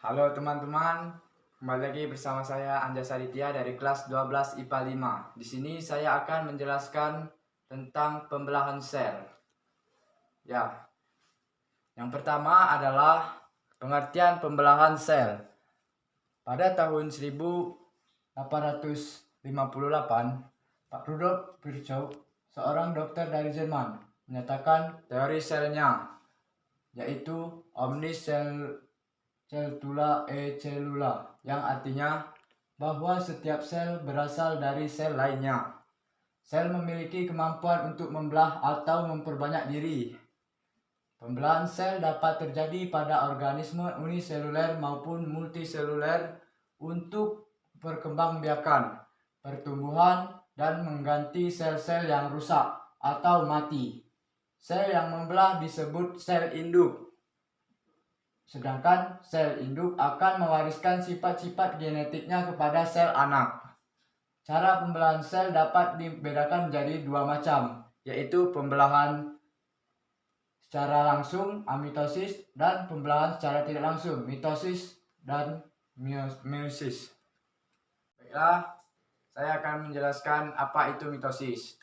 Halo teman-teman, kembali lagi bersama saya Anjas Aditya dari kelas 12 IPA 5. Di sini saya akan menjelaskan tentang pembelahan sel. Ya, yang pertama adalah pengertian pembelahan sel. Pada tahun 1858, Pak Rudolf Virchow, seorang dokter dari Jerman, menyatakan teori selnya, yaitu omnicellula e cellula, yang artinya bahwa setiap sel berasal dari sel lainnya. Sel memiliki kemampuan untuk membelah atau memperbanyak diri. Pembelahan sel dapat terjadi pada organisme uniseluler maupun multiseluler untuk perkembangbiakan, pertumbuhan, dan mengganti sel-sel yang rusak atau mati. Sel yang membelah disebut sel induk. Sedangkan sel induk akan mewariskan sifat-sifat genetiknya kepada sel anak. Cara pembelahan sel dapat dibedakan menjadi dua macam, yaitu pembelahan secara langsung amitosis dan pembelahan secara tidak langsung mitosis dan meiosis. Baiklah, saya akan menjelaskan apa itu mitosis.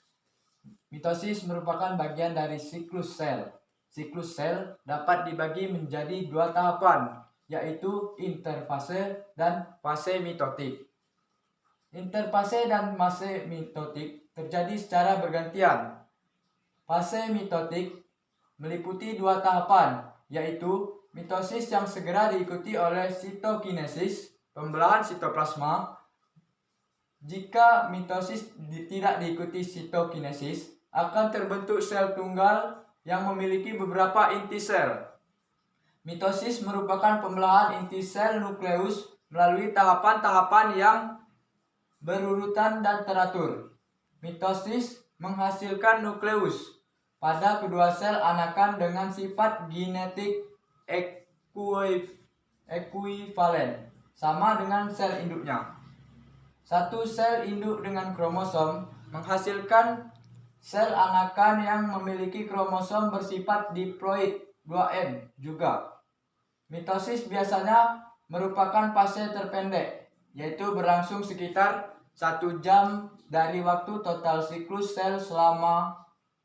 Mitosis merupakan bagian dari siklus sel. Siklus sel dapat dibagi menjadi dua tahapan, yaitu interfase dan fase mitotik. Interfase dan fase mitotik terjadi secara bergantian. Fase mitotik meliputi dua tahapan, yaitu mitosis yang segera diikuti oleh sitokinesis, pembelahan sitoplasma. Jika mitosis tidak diikuti sitokinesis, akan terbentuk sel tunggal yang memiliki beberapa inti sel. Mitosis merupakan pembelahan inti sel nukleus melalui tahapan-tahapan yang berurutan dan teratur. Mitosis menghasilkan nukleus pada kedua sel anakan dengan sifat genetik ekuivalen, sama dengan sel induknya. Satu sel induk dengan kromosom menghasilkan sel anakan yang memiliki kromosom bersifat diploid 2N juga. Mitosis biasanya merupakan fase terpendek, yaitu berlangsung sekitar 1 jam dari waktu total siklus sel selama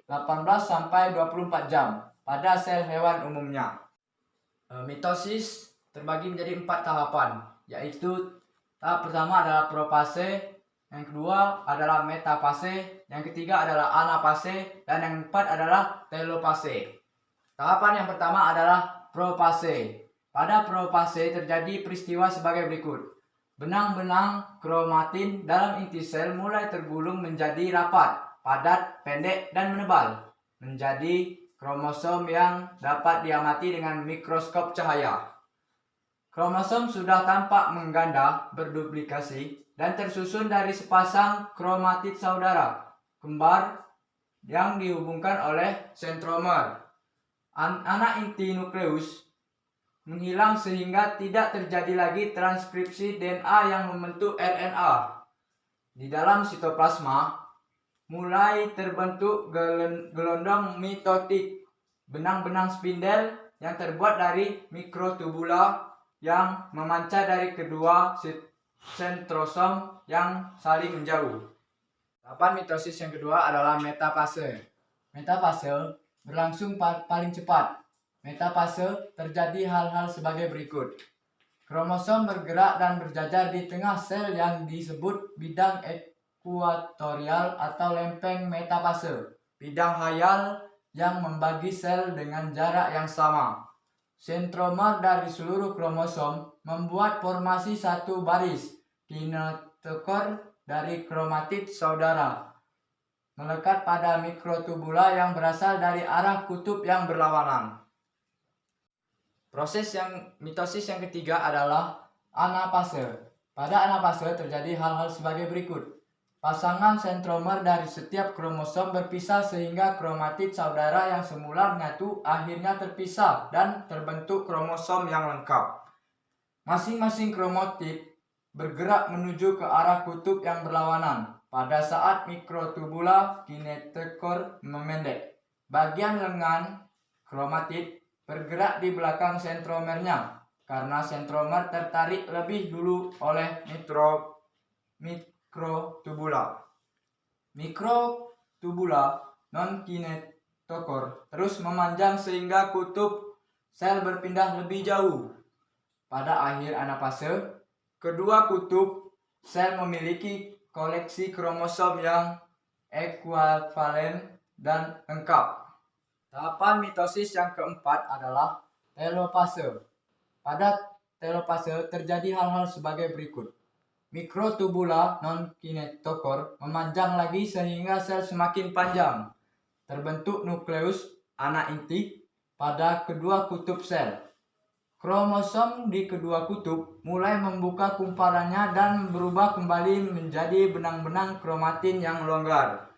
18 sampai 24 jam pada sel hewan umumnya. Mitosis terbagi menjadi 4 tahapan, yaitu tahap pertama adalah profase, yang kedua adalah metafase, yang ketiga adalah anafase, dan yang keempat adalah telofase. Tahapan yang pertama adalah profase. Pada profase terjadi peristiwa sebagai berikut. Benang-benang kromatin dalam inti sel mulai tergulung menjadi rapat, padat, pendek, dan menebal, menjadi kromosom yang dapat diamati dengan mikroskop cahaya. Kromosom sudah tampak mengganda, berduplikasi, dan tersusun dari sepasang kromatid saudara kembar yang dihubungkan oleh sentromer. Anak inti nukleus menghilang sehingga tidak terjadi lagi transkripsi DNA yang membentuk RNA. Di dalam sitoplasma mulai terbentuk gelondong mitotik, benang-benang spindel yang terbuat dari mikrotubula yang memancar dari kedua sentrosom yang saling menjauh. Tahapan mitosis yang kedua adalah metafase. Metafase berlangsung paling cepat. Metafase terjadi hal-hal sebagai berikut. Kromosom bergerak dan berjajar di tengah sel yang disebut bidang ekuatorial atau lempeng metafase, bidang hayal yang membagi sel dengan jarak yang sama. Sentromer dari seluruh kromosom membuat formasi satu baris kinetochore dari kromatid saudara, melekat pada mikrotubula yang berasal dari arah kutub yang berlawanan. Proses mitosis yang ketiga adalah anafase. Pada anafase terjadi hal-hal sebagai berikut. Pasangan sentromer dari setiap kromosom berpisah sehingga kromatid saudara yang semula menyatu akhirnya terpisah dan terbentuk kromosom yang lengkap. Masing-masing kromatid bergerak menuju ke arah kutub yang berlawanan pada saat mikrotubula kinetochore memendek. Bagian lengan kromatid bergerak di belakang sentromernya. karena sentromer tertarik lebih dulu oleh mikrotubula. Mikrotubula non-kinetokor terus memanjang sehingga kutub sel berpindah lebih jauh. Pada akhir anafase, kedua kutub sel memiliki koleksi kromosom yang ekuivalen dan lengkap. Tahapan mitosis yang keempat adalah telofase. Pada telofase terjadi hal-hal sebagai berikut. Mikrotubula non-kinetokor memanjang lagi sehingga sel semakin panjang. Terbentuk nukleus anak inti pada kedua kutub sel. Kromosom di kedua kutub mulai membuka kumparannya dan berubah kembali menjadi benang-benang kromatin yang longgar.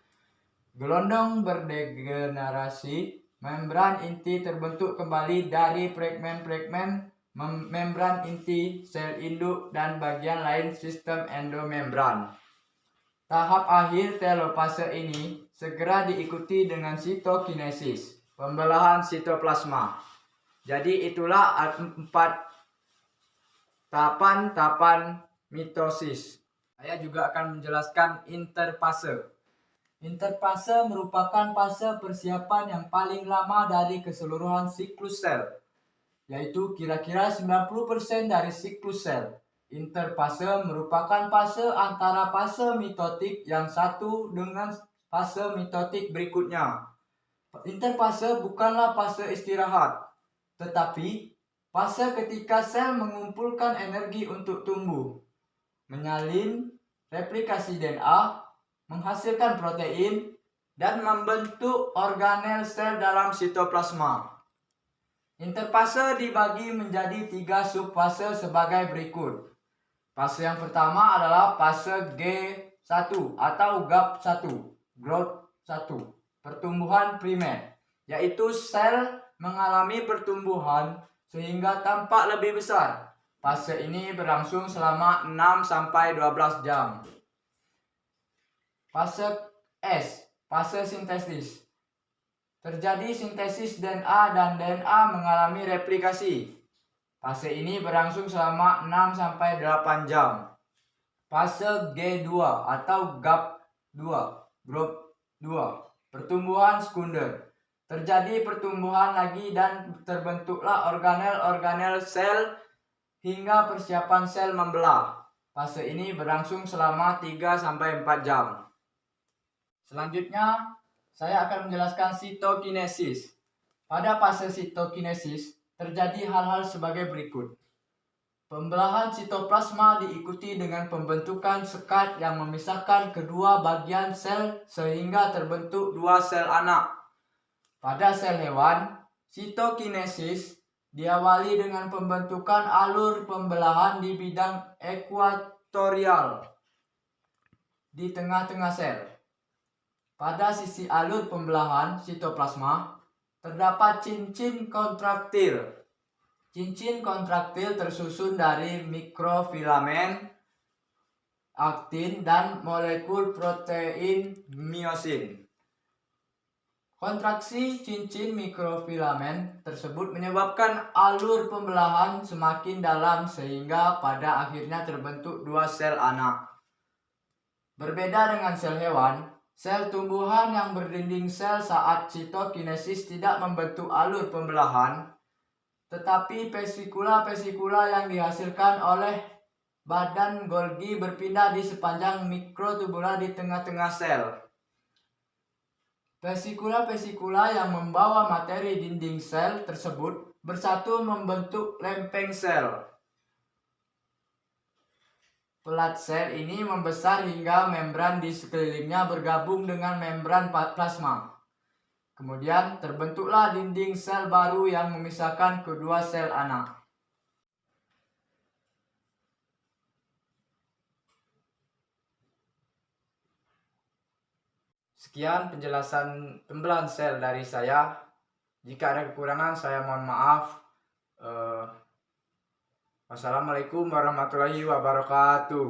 Gelondong berdegenerasi, membran inti terbentuk kembali dari fragmen-fragmen membran inti, sel induk, dan bagian lain sistem endomembran. Tahap akhir telofase ini segera diikuti dengan sitokinesis, pembelahan sitoplasma. Jadi itulah 4 tahapan mitosis. Saya juga akan menjelaskan interfase. Interfase merupakan fase persiapan yang paling lama dari keseluruhan siklus sel, yaitu kira-kira 90% dari siklus sel. Interfase merupakan fase antara fase mitotik yang satu dengan fase mitotik berikutnya. Interfase bukanlah fase istirahat, tetapi fase ketika sel mengumpulkan energi untuk tumbuh, menyalin, replikasi DNA, menghasilkan protein, dan membentuk organel sel dalam sitoplasma. Interfase dibagi menjadi 3 subfase sebagai berikut. Fase yang pertama adalah fase G1 atau GAP1, growth 1, pertumbuhan primer, yaitu sel mengalami pertumbuhan sehingga tampak lebih besar. Fase ini berlangsung selama 6-12 jam. Fase S, fase sintesis. Terjadi sintesis DNA dan DNA mengalami replikasi. Fase ini berlangsung selama 6-8 jam. Fase G2 atau GAP2, growth 2, pertumbuhan sekunder. Terjadi pertumbuhan lagi dan terbentuklah organel-organel sel hingga persiapan sel membelah. Fase ini berlangsung selama 3-4 jam. Selanjutnya, saya akan menjelaskan sitokinesis. Pada fase sitokinesis, terjadi hal-hal sebagai berikut. Pembelahan sitoplasma diikuti dengan pembentukan sekat yang memisahkan kedua bagian sel sehingga terbentuk 2 sel anak. Pada sel hewan, sitokinesis diawali dengan pembentukan alur pembelahan di bidang ekuatorial di tengah-tengah sel. Pada sisi alur pembelahan sitoplasma, terdapat cincin kontraktil. Cincin kontraktil tersusun dari mikrofilamen, aktin, dan molekul protein miosin. Kontraksi cincin mikrofilamen tersebut menyebabkan alur pembelahan semakin dalam sehingga pada akhirnya terbentuk 2 sel anak. Berbeda dengan sel hewan, sel tumbuhan yang berdinding sel saat sitokinesis tidak membentuk alur pembelahan, tetapi vesikula-vesikula yang dihasilkan oleh badan Golgi berpindah di sepanjang mikrotubula di tengah-tengah sel. Vesikula-vesikula yang membawa materi dinding sel tersebut bersatu membentuk lempeng sel. Pelat sel ini membesar hingga membran di sekelilingnya bergabung dengan membran plasma. Kemudian terbentuklah dinding sel baru yang memisahkan kedua sel anak. Sekian penjelasan pembelahan sel dari saya. Jika ada kekurangan saya mohon maaf. Wassalamualaikum warahmatullahi wabarakatuh.